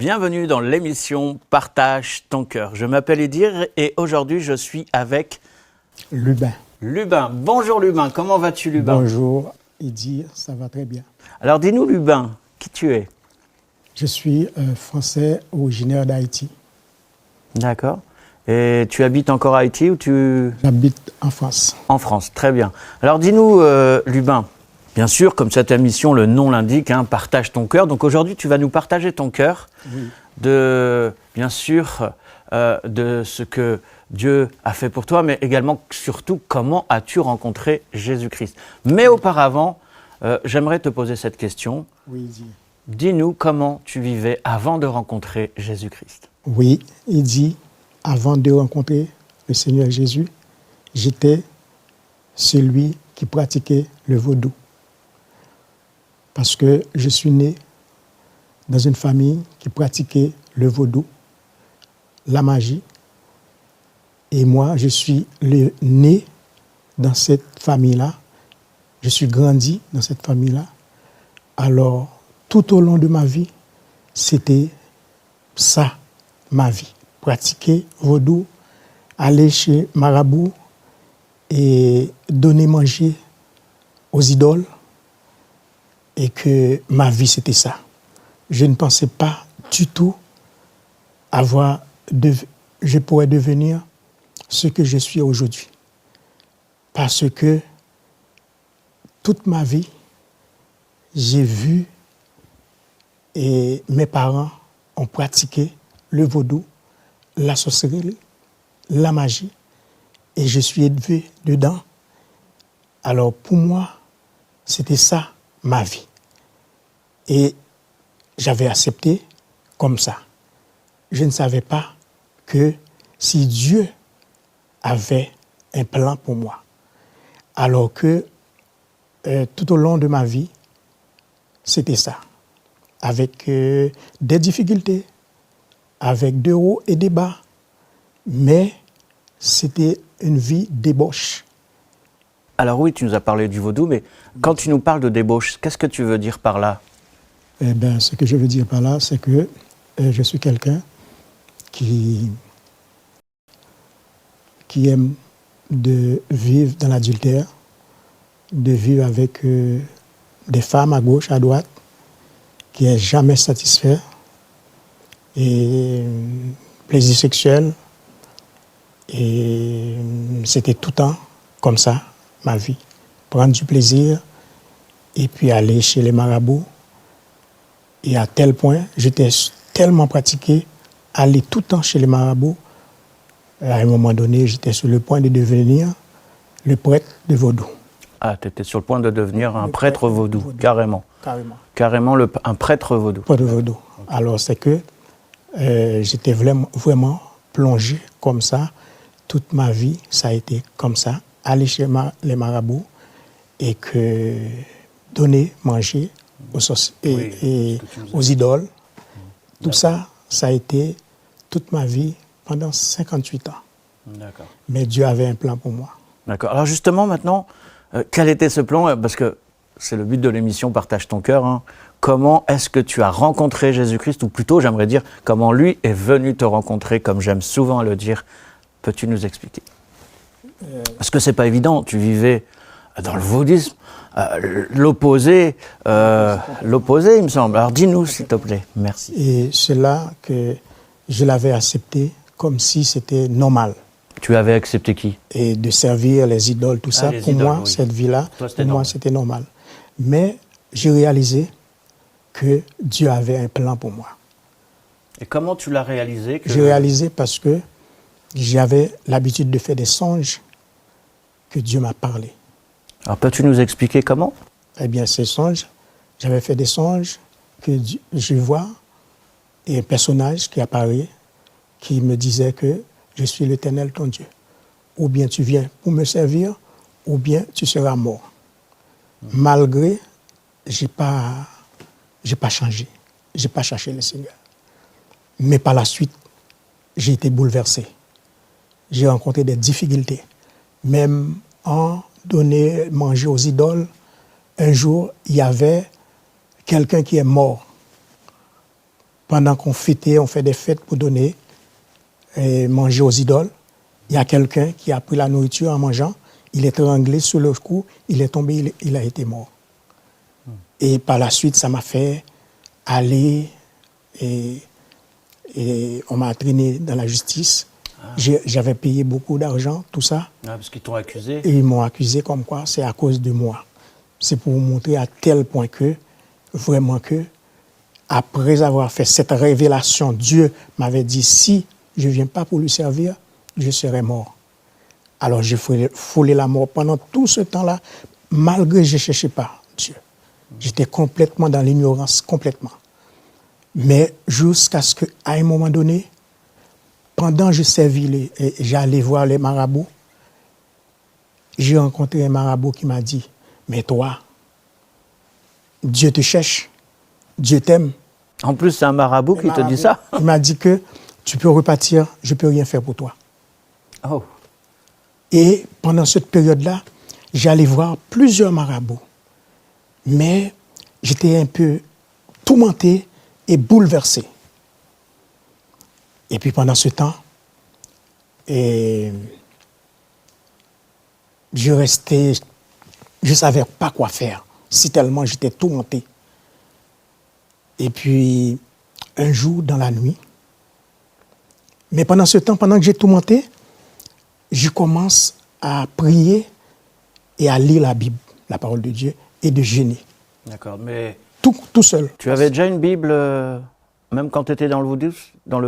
bienvenue dans l'émission Partage ton cœur. Je m'appelle Idir et aujourd'hui je suis avec Lubin. Lubin. Bonjour Lubin, comment vas-tu Lubin? Bonjour Idir, ça va très bien. Alors dis-nous Lubin, qui tu es? Je suis français originaire d'Haïti. D'accord. Et tu habites encore à Haïti ou tu... J'habite en France. En France, très bien. Alors dis-nous Lubin, bien sûr, comme cette émission, le nom l'indique, partage ton cœur. Donc aujourd'hui, tu vas nous partager ton cœur bien sûr, de ce que Dieu a fait pour toi, mais également, surtout, comment as-tu rencontré Jésus-Christ. Mais auparavant, j'aimerais te poser cette question. Oui, Idir. Dis-nous comment tu vivais avant de rencontrer Jésus-Christ. Oui, Idir, avant de rencontrer le Seigneur Jésus, j'étais celui qui pratiquait le vaudou. Parce que je suis né dans une famille qui pratiquait le vaudou, la magie. Et moi, je suis né dans cette famille-là. Je suis grandi dans cette famille-là. Alors, tout au long de ma vie, c'était ça, ma vie. Pratiquer vaudou, aller chez marabout et donner manger aux idoles. Et que ma vie, c'était ça. Je ne pensais pas du tout je pourrais devenir ce que je suis aujourd'hui. Parce que toute ma vie, j'ai vu et mes parents ont pratiqué le vaudou, la sorcellerie, la magie, et je suis élevé dedans. Alors pour moi, c'était ça ma vie. Et j'avais accepté comme ça. Je ne savais pas que si Dieu avait un plan pour moi, alors que tout au long de ma vie, c'était ça. Avec des difficultés, avec des hauts et des bas, mais c'était une vie débauche. Alors oui, tu nous as parlé du vaudou, mais quand tu nous parles de débauche, qu'est-ce que tu veux dire par là? Eh bien, ce que je veux dire par là, c'est que je suis quelqu'un qui aime de vivre dans l'adultère, de vivre avec des femmes à gauche, à droite, qui n'est jamais satisfait, et plaisir sexuel, et c'était tout le temps comme ça, ma vie. Prendre du plaisir, et puis aller chez les marabouts. Et à tel point, j'étais tellement pratiqué, aller tout le temps chez les marabouts. À un moment donné, j'étais sur le point de devenir le prêtre de vaudou. Ah, tu étais sur le point de devenir un prêtre vaudou, carrément. Carrément. Carrément un prêtre vaudou. Prêtre de vaudou. Okay. Alors c'est que j'étais vraiment plongé comme ça. Toute ma vie, ça a été comme ça. Aller chez les marabouts et que donner, manger aux idoles. Tout ça, ça a été toute ma vie pendant 58 ans. D'accord. Mais Dieu avait un plan pour moi. D'accord. Alors justement, maintenant, quel était ce plan? Parce que c'est le but de l'émission Partage ton cœur. Comment est-ce que tu as rencontré Jésus-Christ? Ou plutôt, j'aimerais dire, comment lui est venu te rencontrer, comme j'aime souvent le dire. Peux-tu nous expliquer? Parce que c'est pas évident. Tu vivais dans le vaudisme. L'opposé, il me semble. Alors dis-nous, s'il te plaît. Merci. Et c'est là que je l'avais accepté comme si c'était normal. Tu avais accepté qui? Et de servir les idoles, tout ça. Pour moi, cette vie-là, pour moi, c'était normal. Mais j'ai réalisé que Dieu avait un plan pour moi. Et comment tu l'as réalisé? J'ai réalisé parce que j'avais l'habitude de faire des songes que Dieu m'a parlé. Alors, peux-tu nous expliquer comment? Eh bien, ces songes, j'avais fait des songes que je vois et un personnage qui apparaît, qui me disait que je suis l'Éternel, ton Dieu. Ou bien tu viens pour me servir, ou bien tu seras mort. Malgré, j'ai pas changé, j'ai pas cherché le Seigneur. Mais par la suite, j'ai été bouleversé. J'ai rencontré des difficultés. Même en donner manger aux idoles, un jour, il y avait quelqu'un qui est mort pendant qu'on fêtait, on fait des fêtes pour donner et manger aux idoles, il y a quelqu'un qui a pris la nourriture en mangeant, il est étranglé sur le cou, il est tombé, il a été mort. Et par la suite, ça m'a fait aller et on m'a traîné dans la justice. J'avais payé beaucoup d'argent, tout ça. Ah, parce qu'ils t'ont accusé. Et ils m'ont accusé comme quoi c'est à cause de moi. C'est pour vous montrer à tel point que, vraiment que, après avoir fait cette révélation, Dieu m'avait dit, si je ne viens pas pour lui servir, je serai mort. Alors j'ai frôlé la mort pendant tout ce temps-là, malgré que je ne cherchais pas Dieu. J'étais complètement dans l'ignorance, complètement. Mais jusqu'à ce qu'à un moment donné, pendant que je servis, j'allais voir les marabouts, j'ai rencontré un marabout qui m'a dit, mais toi, Dieu te cherche, Dieu t'aime. En plus, c'est un marabout qui te dit ça. Il m'a dit que tu peux repartir, je ne peux rien faire pour toi. Oh. Et pendant cette période-là, j'allais voir plusieurs marabouts. Mais j'étais un peu tourmenté et bouleversé. Et puis pendant ce temps, je restais, je ne savais pas quoi faire, si tellement j'étais tourmenté. Et puis, un jour, dans la nuit, mais pendant ce temps, pendant que j'ai tourmenté, je commence à prier et à lire la Bible, la parole de Dieu, et de jeûner. D'accord, mais... Tout seul. Tu avais déjà une Bible, même quand tu étais dans le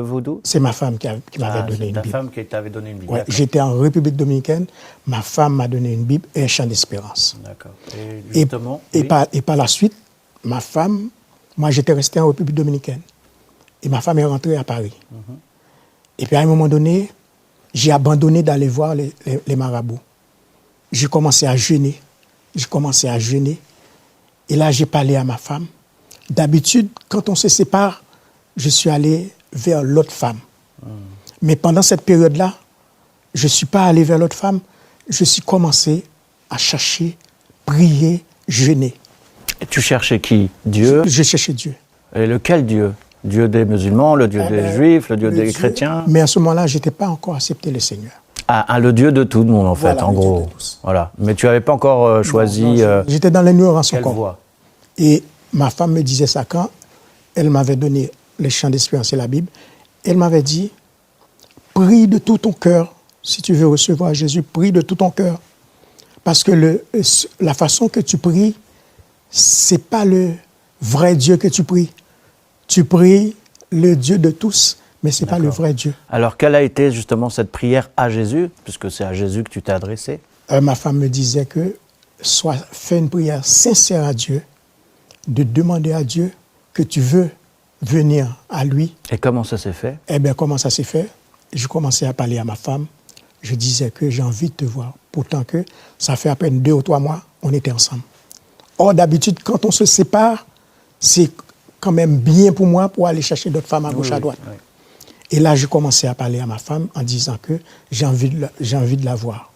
vaudou? C'est ma femme qui m'avait donné une Bible. C'est ta femme qui t'avait donné une Bible. Ouais, j'étais en République dominicaine, ma femme m'a donné une Bible et un chant d'espérance. D'accord. Et justement... Et par la suite, ma femme, moi j'étais resté en République dominicaine. Et ma femme est rentrée à Paris. Et puis à un moment donné, j'ai abandonné d'aller voir les marabouts. J'ai commencé à jeûner. Et là, j'ai parlé à ma femme. D'habitude, quand on se sépare, je suis allé vers l'autre femme. Mais pendant cette période-là, je ne suis pas allé vers l'autre femme. Je suis commencé à chercher, prier, jeûner. Et tu cherchais qui? Dieu? Je cherchais Dieu. Et lequel Dieu? Dieu des musulmans, le Dieu des juifs, le Dieu des chrétiens? Mais à ce moment-là, je n'étais pas encore accepté le Seigneur. Ah, le Dieu de tout le monde, en fait, Voilà, en gros. Dieu de tous. Voilà. Mais tu n'avais pas encore choisi... Non, j'étais dans l'ignorance quelle encore. voie? Et ma femme me disait ça quand elle m'avait donné les chants d'espérance et la Bible. Elle m'avait dit, prie de tout ton cœur. Si tu veux recevoir Jésus, prie de tout ton cœur. Parce que la façon que tu pries, ce n'est pas le vrai Dieu que tu pries. Tu pries le Dieu de tous, mais ce n'est pas le vrai Dieu. Alors, quelle a été justement cette prière à Jésus, puisque c'est à Jésus que tu t'es adressé? Ma femme me disait que fais une prière sincère à Dieu, de demander à Dieu que tu veux venir à lui. Et comment ça s'est fait? Eh bien, comment ça s'est fait? Je commençais à parler à ma femme. Je disais que j'ai envie de te voir. Pourtant que ça fait à peine 2 ou 3 mois, on était ensemble. Or, d'habitude, quand on se sépare, c'est quand même bien pour moi pour aller chercher d'autres femmes à gauche, à droite. Oui. Et là, je commençais à parler à ma femme en disant que j'ai envie de la voir.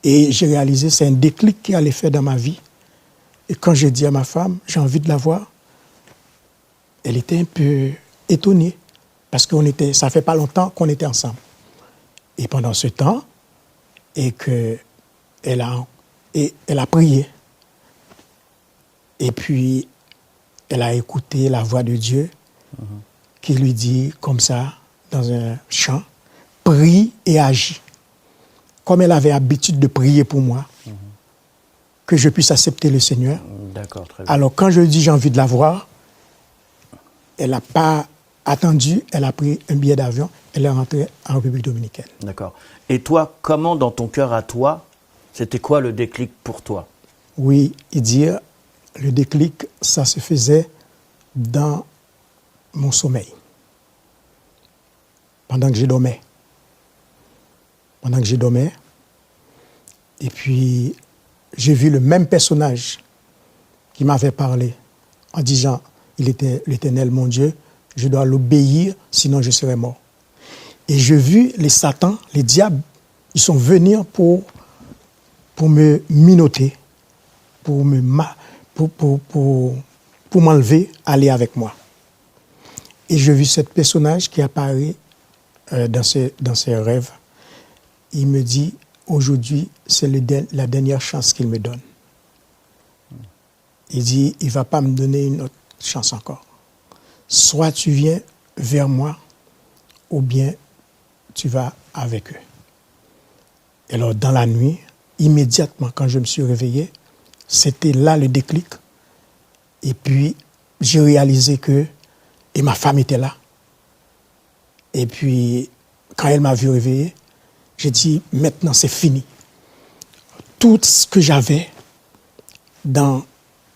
Et j'ai réalisé, c'est un déclic qui allait faire dans ma vie. Et quand j'ai dit à ma femme, j'ai envie de la voir, elle était un peu étonnée. Parce que ça fait pas longtemps qu'on était ensemble. Et pendant ce temps, elle a prié. Et puis, elle a écouté la voix de Dieu qui lui dit, comme ça, dans un chant, prie et agis. Comme elle avait l'habitude de prier pour moi, que je puisse accepter le Seigneur. D'accord, très bien. Alors, quand je dis j'ai envie de la voir, elle n'a pas attendu, elle a pris un billet d'avion, elle est rentrée en République dominicaine. D'accord. Et toi, comment dans ton cœur à toi, c'était quoi le déclic pour toi? Oui, dire le déclic, ça se faisait dans mon sommeil. Pendant que je dormais. Et puis, j'ai vu le même personnage qui m'avait parlé en disant, il était l'Éternel, mon Dieu, je dois l'obéir, sinon je serai mort. Et j'ai vu les satans, les diables, ils sont venus pour me minoter, pour m'enlever, aller avec moi. Et je vis ce personnage qui apparaît dans ses rêves. Il me dit, aujourd'hui, c'est la dernière chance qu'il me donne. Il dit, il ne va pas me donner une autre chance encore. Soit tu viens vers moi, ou bien tu vas avec eux. Et alors, dans la nuit, immédiatement, quand je me suis réveillé, c'était là le déclic. Et puis, j'ai réalisé que, et ma femme était là. Et puis, quand elle m'a vu réveiller, j'ai dit, maintenant c'est fini. Tout ce que j'avais dans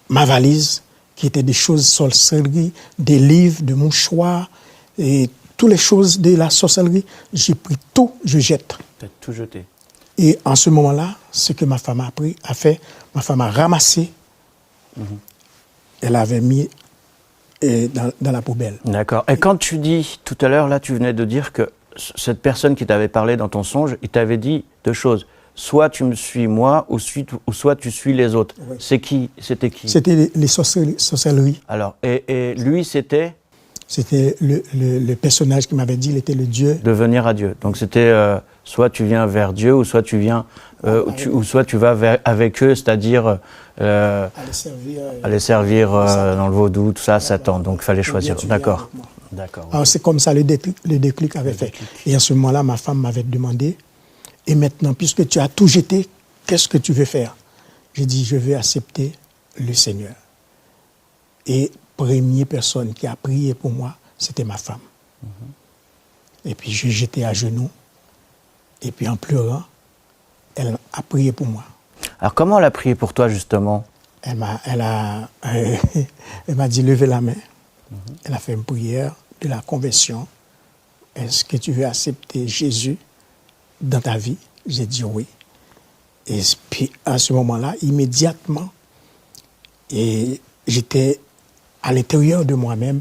ma valise, qui étaient des choses sorcellerie, des livres, de mouchoirs, et toutes les choses de la sorcellerie, j'ai pris tout, je jette. Tu as tout jeté. Et en ce moment-là, ce que ma femme a fait, ma femme a ramassé, elle avait mis dans la poubelle. D'accord. Et quand tu dis, tout à l'heure, là, tu venais de dire que cette personne qui t'avait parlé dans ton songe, il t'avait dit deux choses. Soit tu me suis moi, ou soit tu suis les autres. Oui. C'était qui? C'était les sorcelleries. Alors, et lui, c'était? C'était le personnage qui m'avait dit, il était le Dieu. De venir à Dieu. Donc c'était soit tu viens vers Dieu, ou soit tu viens, ou soit tu vas avec eux, c'est-à-dire à les servir dans le vaudou, tout ça, à Satan. Donc il fallait choisir. D'accord. D'accord. Alors c'est comme ça le déclic avait fait. Et à ce moment-là, ma femme m'avait demandé, et maintenant, puisque tu as tout jeté, qu'est-ce que tu veux faire? J'ai dit, je veux accepter le Seigneur. Et première personne qui a prié pour moi, c'était ma femme. Et puis j'étais à genoux, et puis en pleurant, elle a prié pour moi. Alors comment elle a prié pour toi justement? Elle m'a dit, levez la main. Elle a fait une prière de la conversion. Est-ce que tu veux accepter Jésus dans ta vie? J'ai dit oui. Et puis à ce moment-là, immédiatement, et j'étais à l'intérieur de moi-même,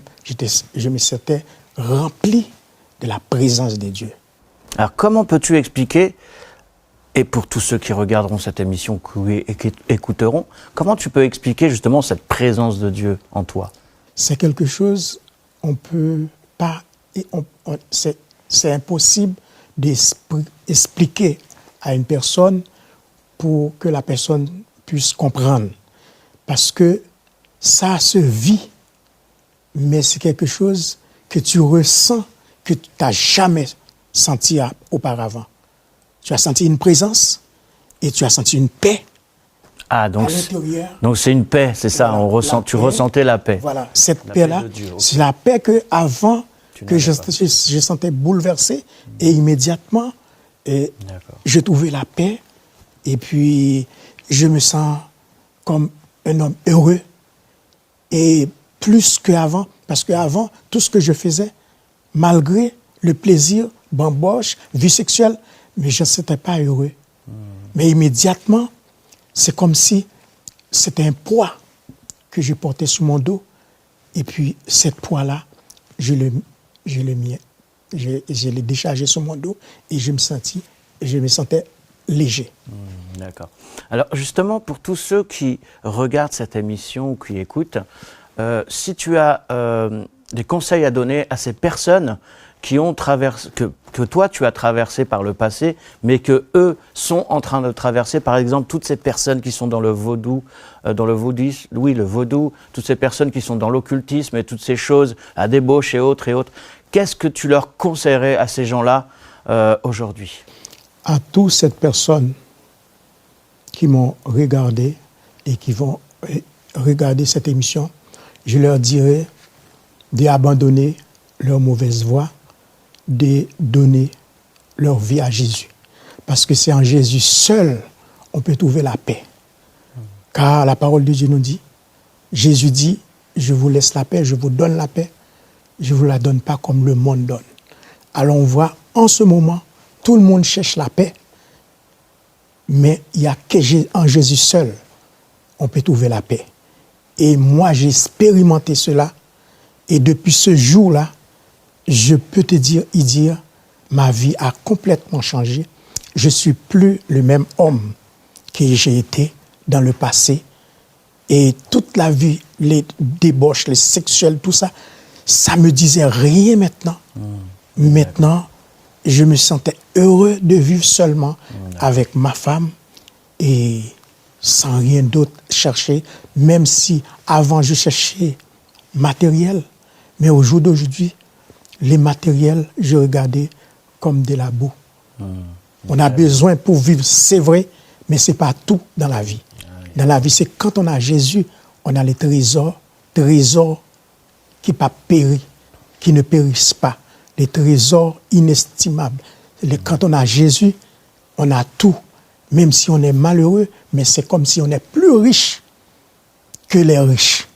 je me sentais rempli de la présence de Dieu. Alors comment peux-tu expliquer, et pour tous ceux qui regarderont cette émission et qui écouteront, comment tu peux expliquer justement cette présence de Dieu en toi? C'est quelque chose, on peut pas, c'est impossible d'expliquer à une personne pour que la personne puisse comprendre. Parce que ça se vit, mais c'est quelque chose que tu ressens, que tu n'as jamais senti auparavant. Tu as senti une présence et tu as senti une paix. Ah, donc c'est une paix, c'est ça, voilà, tu ressentais la paix. Voilà, cette paix-là, c'est la paix que avant que je sentais bouleversé, et immédiatement, je trouvais la paix, et puis je me sens comme un homme heureux, et plus qu'avant, parce qu'avant, tout ce que je faisais, malgré le plaisir, bamboche, vie sexuelle, mais je ne sentais pas heureux. Mais immédiatement, c'est comme si c'était un poids que je portais sur mon dos. Et puis, ce poids-là, je l'ai déchargé sur mon dos et je me sentais léger. D'accord. Alors, justement, pour tous ceux qui regardent cette émission ou qui écoutent, si tu as des conseils à donner à ces personnes qui ont traversé, que toi tu as traversé par le passé, mais que eux sont en train de traverser, par exemple, toutes ces personnes qui sont dans le vaudou, le vaudou, toutes ces personnes qui sont dans l'occultisme et toutes ces choses, à débauche et autres, qu'est-ce que tu leur conseillerais à ces gens-là aujourd'hui? À toutes ces personnes qui m'ont regardé et qui vont regarder cette émission, je leur dirais d'abandonner leur mauvaise voie, de donner leur vie à Jésus. Parce que c'est en Jésus seul on peut trouver la paix. Car la parole de Dieu nous dit, Jésus dit, je vous laisse la paix, je vous donne la paix, je ne vous la donne pas comme le monde donne. Alors on voit en ce moment, tout le monde cherche la paix, mais il n'y a qu'en Jésus seul on peut trouver la paix. Et moi j'ai expérimenté cela, et depuis ce jour-là, je peux te dire, ma vie a complètement changé. Je ne suis plus le même homme que j'ai été dans le passé. Et toute la vie, les débauches, les sexuels, tout ça, Ça me disait rien maintenant. Maintenant, je me sentais heureux de vivre seulement avec ma femme et sans rien d'autre chercher, même si avant je cherchais matériel, mais au jour d'aujourd'hui, les matériels, je regardais comme de la boue. On a besoin pour vivre, c'est vrai, mais ce n'est pas tout dans la vie. Dans la vie, c'est quand on a Jésus, on a les trésors qui pas péri, qui ne périssent pas, les trésors inestimables. Quand on a Jésus, on a tout, même si on est malheureux, mais c'est comme si on est plus riche que les riches.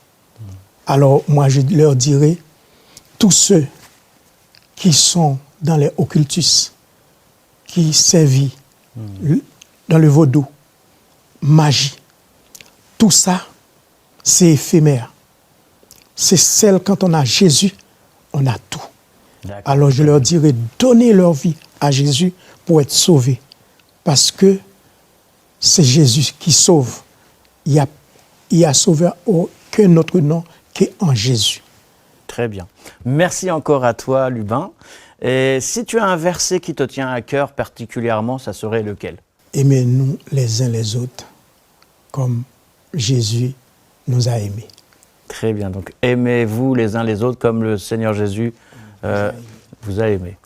Alors moi, je leur dirais, tous ceux qui sont dans les occultus, qui servent dans le vaudou, magie, tout ça, c'est éphémère. C'est celle, quand on a Jésus, on a tout. Alors je leur dirais, donnez leur vie à Jésus pour être sauvés. Parce que c'est Jésus qui sauve. Il y a sauvé aucun autre nom qu'en Jésus. Très bien. Merci encore à toi, Lubin. Et si tu as un verset qui te tient à cœur particulièrement, ça serait lequel? Aimez-nous les uns les autres comme Jésus nous a aimés. Très bien. Donc, aimez-vous les uns les autres comme le Seigneur Jésus vous a aimés.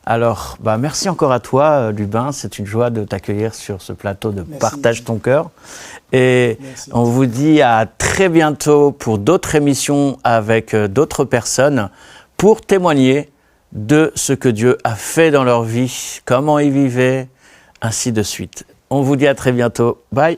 Alors, merci encore à toi, Lubin. C'est une joie de t'accueillir sur ce plateau de Partage ton cœur. Et on vous dit à très bientôt pour d'autres émissions avec d'autres personnes pour témoigner de ce que Dieu a fait dans leur vie, comment ils vivaient, ainsi de suite. On vous dit à très bientôt. Bye.